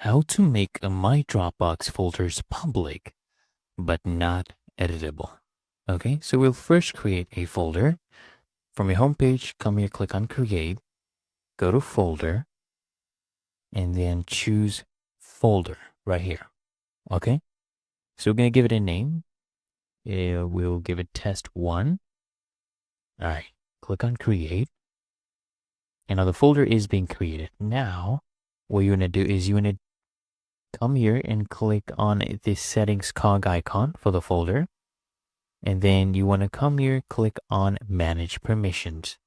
How to make my Dropbox folders public, but not editable. Okay, so we'll first create a folder. From your home page, come here, click on Create, go to Folder, and then choose Folder right here. Okay, so we're going to give it a name. We'll give it Test1. All right, click on Create. And now the folder is being created. Now, what you're going to do is you want to come here and click on the settings cog icon for the folder. And then you want to come here, click on manage permissions.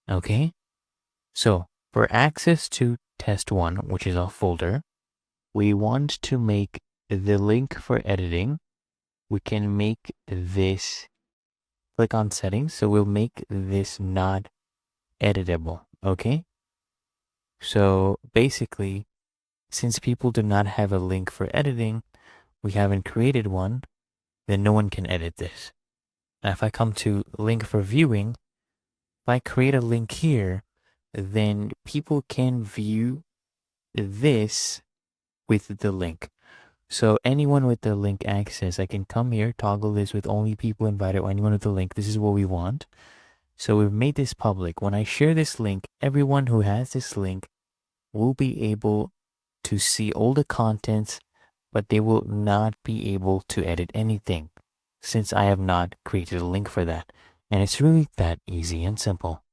Okay. So for access to test1, which is our folder, we want to make the link for editing. We can make this, click on settings. So we'll make this not editable. Okay. So basically, since people do not have a link for editing, we haven't created one, then no one can edit this. Now, if I come to link for viewing, if I create a link here, then people can view this with the link. So anyone with the link access, I can come here, toggle this with only people invited or anyone with the link. This is what we want. So we've made this public. When I share this link, everyone who has this link will be able to see all the contents, but they will not be able to edit anything since I have not created a link for that. And it's really that easy and simple.